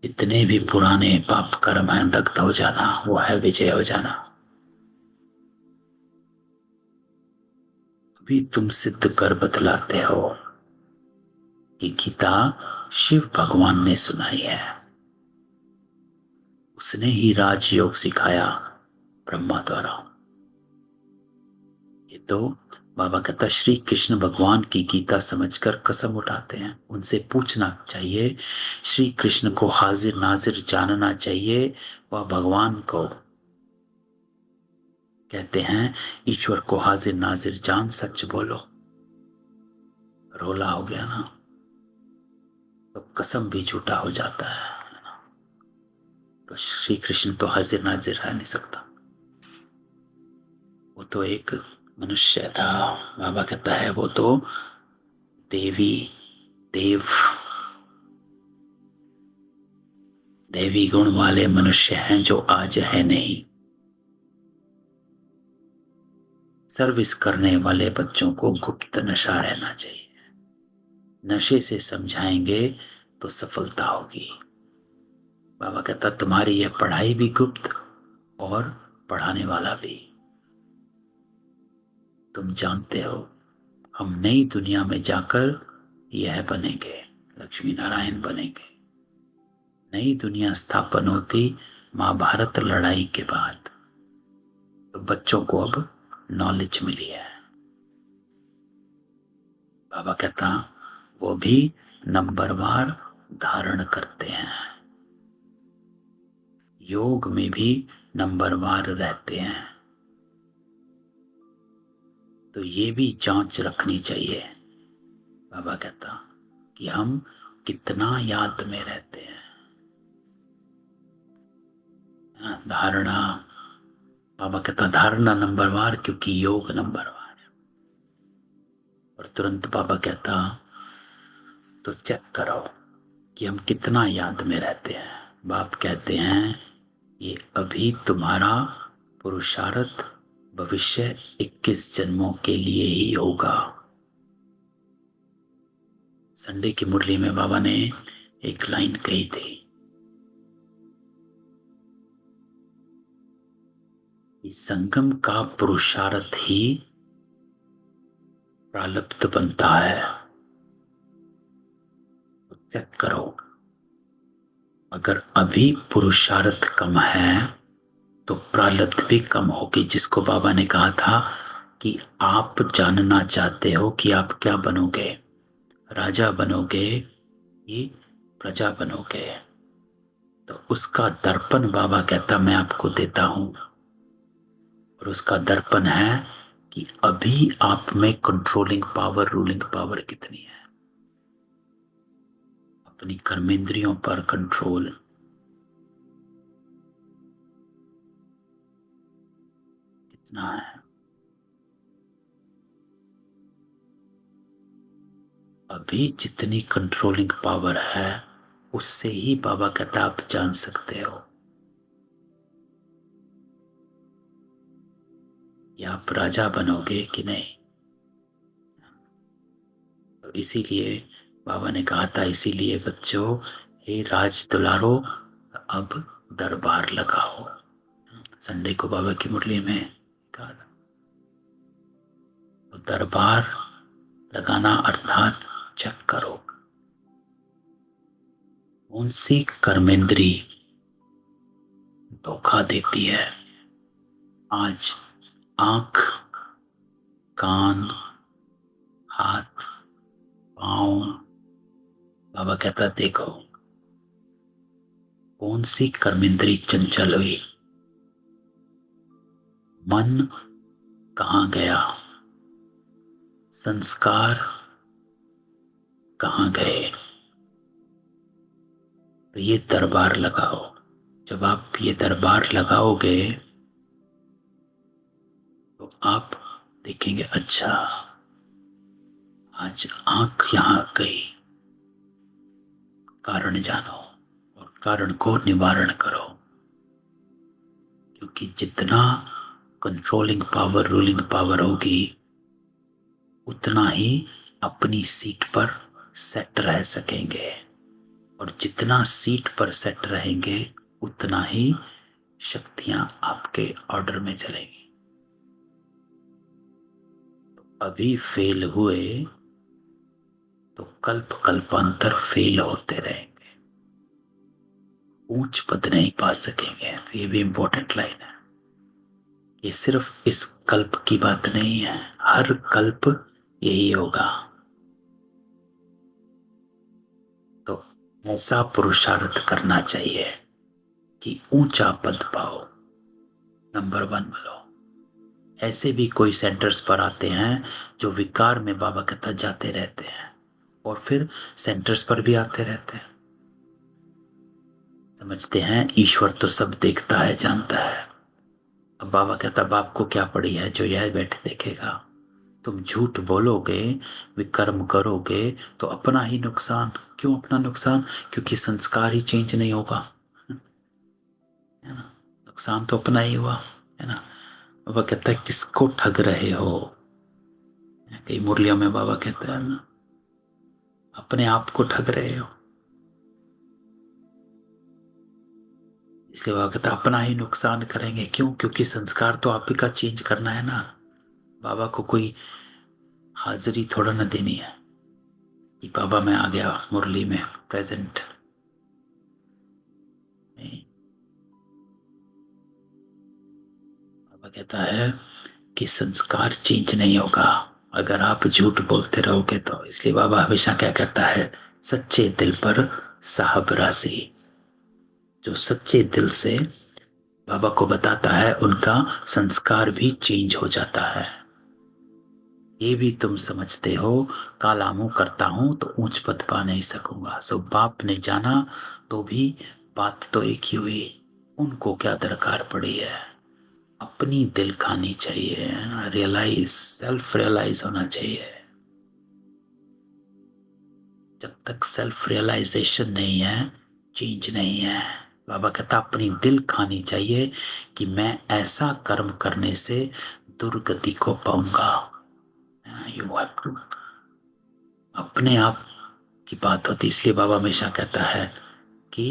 जितने भी पुराने पाप कर्म हैं, दग्ध हो जाना, वो है विजय हो जाना। अभी तुम सिद्ध कर बतलाते हो कि गीता शिव भगवान ने सुनाई है, उसने ही राजयोग सिखाया ब्रह्मा द्वारा। ये तो बाबा कहता श्री कृष्ण भगवान की गीता समझकर कसम उठाते हैं। उनसे पूछना चाहिए, श्री कृष्ण को हाजिर नाजिर जानना चाहिए, वह भगवान को कहते हैं ईश्वर को हाजिर नाजिर जान, सच बोलो। रोला हो गया ना तो कसम भी झूठा हो जाता है ना? तो श्री कृष्ण तो हाजिर नाजिर रह नहीं सकता, वो तो एक मनुष्य था। बाबा कहता है वो तो देवी देव देवी गुण वाले मनुष्य हैं जो आज है नहीं। सर्विस करने वाले बच्चों को गुप्त नशा रहना चाहिए, नशे से समझाएंगे तो सफलता होगी। बाबा कहता तुम्हारी यह पढ़ाई भी गुप्त और पढ़ाने वाला भी। तुम जानते हो हम नई दुनिया में जाकर यह बनेंगे, लक्ष्मी नारायण बनेंगे। नई दुनिया स्थापन होती महाभारत लड़ाई के बाद, तो बच्चों को अब नॉलेज मिली है। बाबा कहता वो भी नंबरवार धारण करते हैं, योग में भी नंबरवार रहते हैं। तो ये भी जांच रखनी चाहिए। बाबा कहता कि हम कितना याद में रहते हैं। धारणा, बाबा कहता धारणा नंबरवार क्योंकि योग नंबरवार है। और तुरंत बाबा कहता तो चेक करो कि हम कितना याद में रहते हैं। बाप कहते हैं ये अभी तुम्हारा पुरुषार्थ भविष्य 21 जन्मों के लिए ही होगा। संडे की मुरली में बाबा ने एक लाइन कही थी कि संगम का पुरुषार्थ ही प्रारब्ध बनता है। तो चेक करो, अगर अभी पुरुषार्थ कम है तो प्रारब्ध भी कम होगी। जिसको बाबा ने कहा था कि आप जानना चाहते हो कि आप क्या बनोगे, राजा बनोगे कि प्रजा बनोगे, तो उसका दर्पण बाबा कहता मैं आपको देता हूं। और उसका दर्पण है कि अभी आप में कंट्रोलिंग पावर, रूलिंग पावर कितनी है, अपनी कर्मेंद्रियों पर कंट्रोल कितना है। अभी जितनी कंट्रोलिंग पावर है उससे ही बाबा कहता आप जान सकते हो कि आप राजा बनोगे कि नहीं। तो इसीलिए बाबा ने कहा था, इसीलिए बच्चों, हे राज दुलारो, अब दरबार लगाओ। संडे को बाबा की मुरली में कहा था। तो दरबार लगाना अर्थात चेक करो कौन सी कर्मेंद्री धोखा देती है। आज आंख, कान, हाथ, पांव, बाबा कहता देखो कौन सी कर्मेंद्री चंचल हुई, मन कहाँ गया, संस्कार कहाँ गए। तो ये दरबार लगाओ। जब आप ये दरबार लगाओगे तो आप देखेंगे अच्छा आज आंख यहां गई, कारण जानो और कारण को निवारण करो। क्योंकि जितना कंट्रोलिंग पावर, रूलिंग पावर होगी उतना ही अपनी सीट पर सेट रह सकेंगे, और जितना सीट पर सेट रहेंगे उतना ही शक्तियां आपके ऑर्डर में चलेगी। अभी फेल हुए तो कल्प कल्पांतर फेल होते रहेंगे, ऊंच पद नहीं पा सकेंगे। तो ये भी इंपॉर्टेंट लाइन है। ये सिर्फ इस कल्प की बात नहीं है, हर कल्प यही होगा। तो ऐसा पुरुषार्थ करना चाहिए कि ऊंचा पद पाओ, नंबर 1 मिलो। ऐसे भी कोई सेंटर्स पर आते हैं जो विकार में बाबा कहता जाते रहते हैं और फिर सेंटर्स पर भी आते रहते हैं। समझते हैं ईश्वर तो सब देखता है, जानता है। अब बाबा कहता बाप को क्या पड़ी है जो यह बैठे देखेगा। तुम झूठ बोलोगे, विकर्म करोगे तो अपना ही नुकसान। क्यों अपना नुकसान? क्योंकि संस्कार ही चेंज नहीं होगा, है ना। नुकसान तो अपना ही हुआ, है ना। बाबा कहता है किसको ठग रहे हो। कई मुरलियों में बाबा कहता है ना, अपने आप को ठग रहे हो। इसलिए बाबा कहता अपना ही नुकसान करेंगे। क्यों? क्योंकि संस्कार तो आप ही का चेंज करना है ना। बाबा को कोई हाजिरी थोड़ा ना देनी है कि बाबा मैं आ गया मुरली में प्रेजेंट। नहीं, बाबा कहता है कि संस्कार चेंज नहीं होगा अगर आप झूठ बोलते रहोगे तो। इसलिए बाबा हमेशा क्या कहता है, सच्चे दिल पर साहब राशि। जो सच्चे दिल से बाबा को बताता है उनका संस्कार भी चेंज हो जाता है। ये भी तुम समझते हो, काला मुंह करता हूं तो ऊंच पद पा नहीं सकूंगा। सो बाप ने जाना तो भी बात तो एक ही हुई। उनको क्या दरकार पड़ी है, अपनी दिल खानी चाहिए, रियलाइज, सेल्फ रियलाइज होना चाहिए। जब तक सेल्फ रियलाइजेशन नहीं है चेंज नहीं है। बाबा कहता अपनी दिल खानी चाहिए कि मैं ऐसा कर्म करने से दुर्गति को पाऊंगा। यू हैव टू, अपने आप की बात होती। इसलिए बाबा हमेशा कहता है कि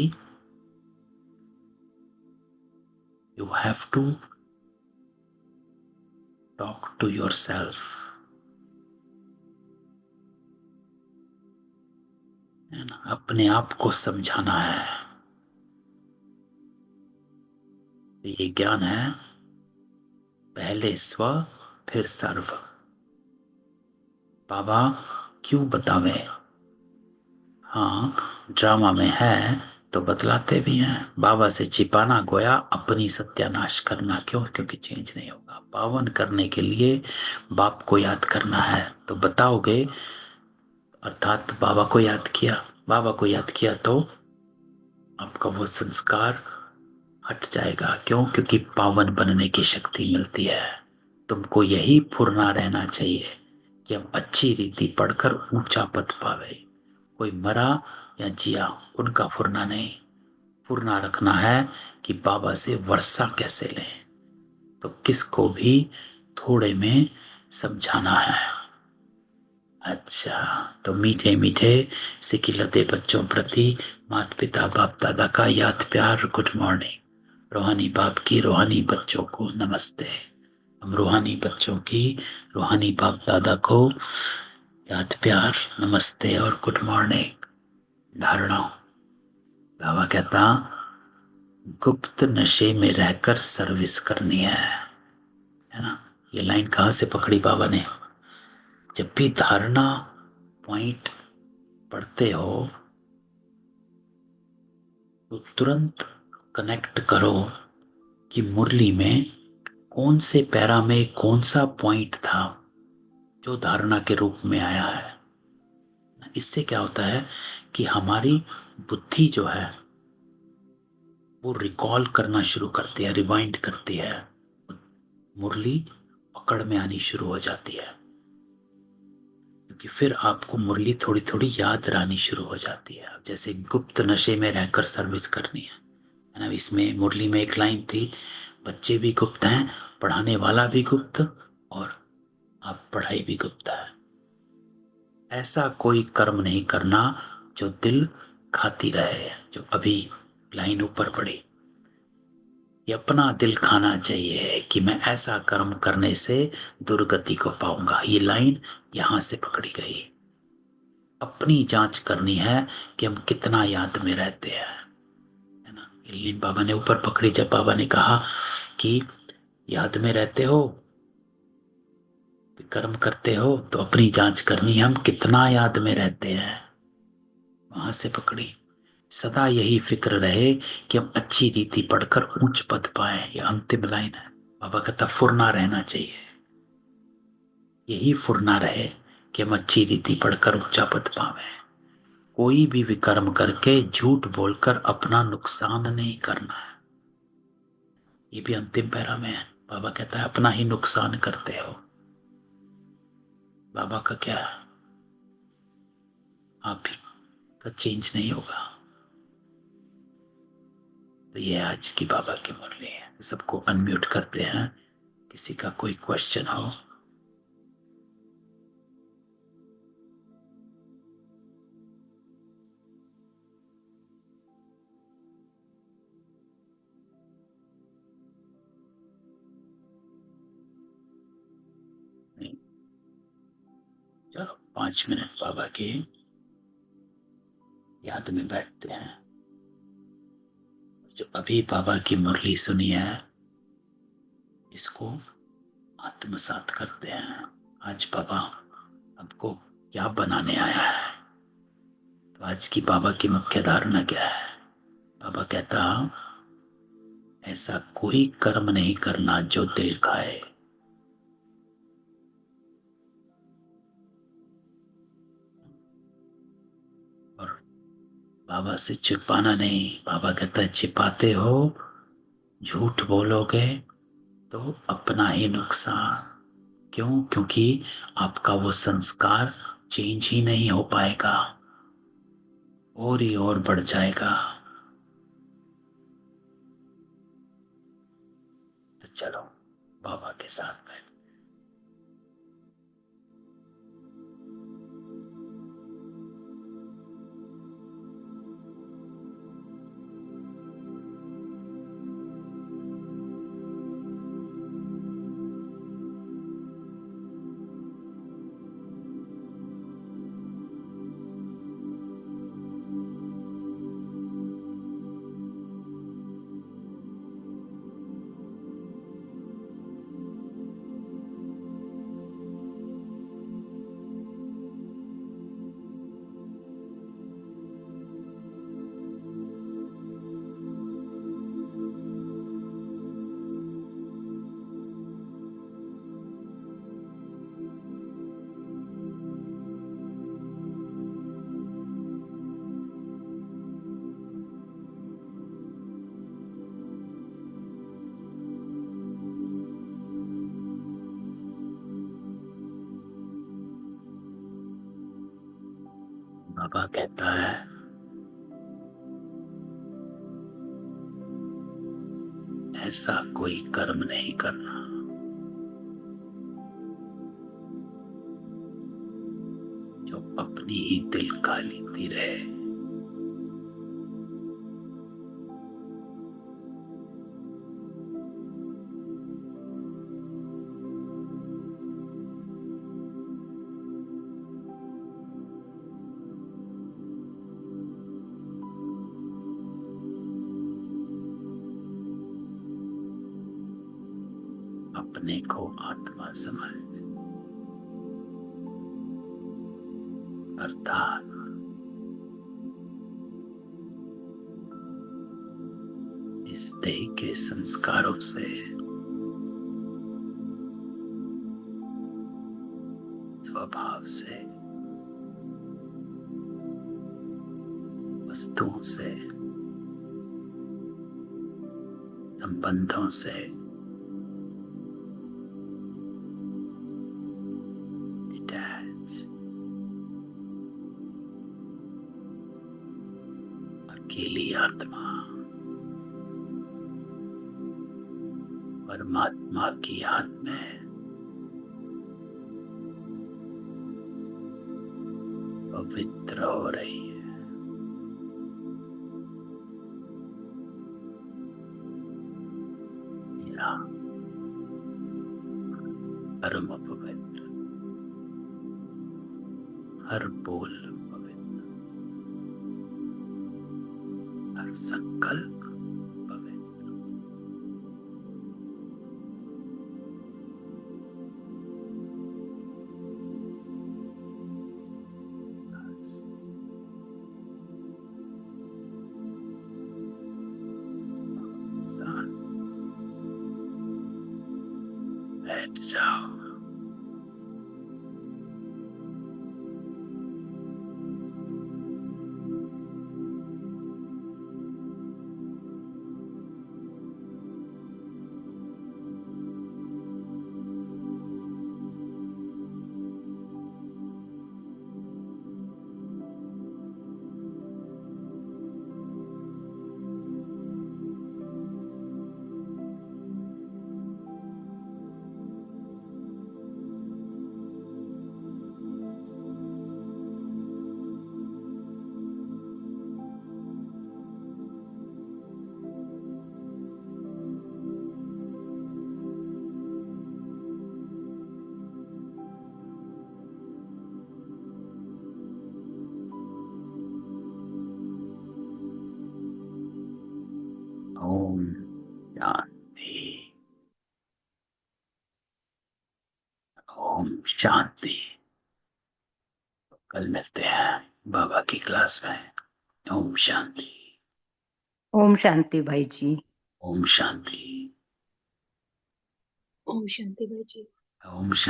you have to talk to your yourself ना। अपने आप को समझाना है। ये ज्ञान है, पहले स्व फिर सर्व। बाबा क्यों बतावे? हाँ, ड्रामा में है तो बतलाते भी हैं। बाबा से छिपाना गोया अपनी सत्यानाश करना। क्यों? क्योंकि चेंज नहीं होगा। पावन करने के लिए बाप को याद करना है तो बताओगे, अर्थात बाबा को याद किया। बाबा को याद किया तो आपका वो संस्कार हट जाएगा। क्यों? क्योंकि पावन बनने की शक्ति मिलती है। तुमको यही फुरना रहना चाहिए कि हम अच्छी रीति पढ़कर ऊंचा पद पावे। कोई मरा या जिया उनका फुरना नहीं, फुरना रखना है कि बाबा से वर्षा कैसे लें। तो किसको भी थोड़े में समझाना है। अच्छा, तो मीठे मीठे सिकिलते बच्चों प्रति माता पिता बाप दादा का याद प्यार गुड मॉर्निंग। रूहानी बाप की रूहानी बच्चों को नमस्ते। हम रूहानी बच्चों की रूहानी बाप दादा को याद प्यार नमस्ते और गुड मॉर्निंग। धारणा, बाबा कहता गुप्त नशे में रहकर सर्विस करनी है ना। ये लाइन कहाँ से पकड़ी बाबा ने? जब भी धारणा पॉइंट पढ़ते हो तो तुरंत कनेक्ट करो कि मुरली में कौन से पैरा में कौन सा पॉइंट था जो धारणा के रूप में आया है। इससे क्या होता है कि हमारी बुद्धि जो है वो रिकॉल करना शुरू करती है, रिवाइंड करती है, मुरली पकड़ में आनी शुरू हो जाती है। क्योंकि फिर आपको मुरली थोड़ी थोड़ी याद आनी शुरू हो जाती है। जैसे गुप्त नशे में रहकर सर्विस करनी है ना। इसमें मुरली में एक लाइन थी, बच्चे भी गुप्त हैं, पढ़ाने वाला भी गुप्त, और आप पढ़ाई भी गुप्त है। ऐसा कोई कर्म नहीं करना जो दिल खाती रहे। जो अभी लाइन ऊपर पड़ी, ये अपना दिल खाना चाहिए कि मैं ऐसा कर्म करने से दुर्गति को पाऊंगा। ये लाइन यहां से पकड़ी गई। अपनी जांच करनी है कि हम कितना याद में रहते हैं, है ना। ये लाइन बाबा ने ऊपर पकड़ी जब बाबा ने कहा कि याद में रहते हो, कर्म करते हो, तो अपनी जांच करनी है हम कितना याद में रहते हैं। वहां से पकड़ी। सदा यही फिक्र रहे कि हम अच्छी रीति पढ़कर उच्च पद पाए। यह अंतिम लाइन है। बाबा कहता फुरना रहना चाहिए, यही फुरना रहे कि हम अच्छी रीति पढ़कर ऊंचा पद पावे। कोई भी विकर्म करके झूठ बोलकर अपना नुकसान नहीं करना है। ये भी अंतिम पैरा में है। बाबा कहता है अपना ही नुकसान करते हो। बाबा का क्या है? आप ही का चेंज नहीं होगा। तो ये आज की बाबा की मुरली है। सबको अनम्यूट करते हैं, किसी का कोई क्वेश्चन हो। नहीं, चलो 5 मिनट बाबा की याद में बैठते हैं। जो अभी बाबा की मुरली सुनी है इसको आत्मसात करते हैं। आज बाबा हमको क्या बनाने आया है? तो आज की बाबा की मुख्य धारणा क्या है? बाबा कहता ऐसा कोई कर्म नहीं करना जो दिल खाए। और बाबा से छिपाना नहीं। बाबा कहता है छिपाते हो, झूठ बोलोगे तो अपना ही नुकसान। क्यों? क्योंकि आपका वो संस्कार चेंज ही नहीं हो पाएगा, और ही और बढ़ जाएगा। तो चलो बाबा के साथ में। बाबा कहता है ऐसा कोई कर्म नहीं करना जो अपनी ही दिल खा लेती रहे। अपने को आत्मा समझ, अर्थात इस देह के संस्कारों से, स्वभाव से, वस्तुओं से, संबंधों से डिटैच, अकेली आत्मा परमात्मा की याद में पवित्र हो रही है। या परम पवित्र, हर बोल पवित्र, हर संकल्प पवित्र। बैठ जाओ। ओम शांति। ओम शांति। कल मिलते हैं बाबा की क्लास में। ओम शांति। ओम शांति भाई जी। ओम शांति। ओम शांति भाई जी। ओम शांति।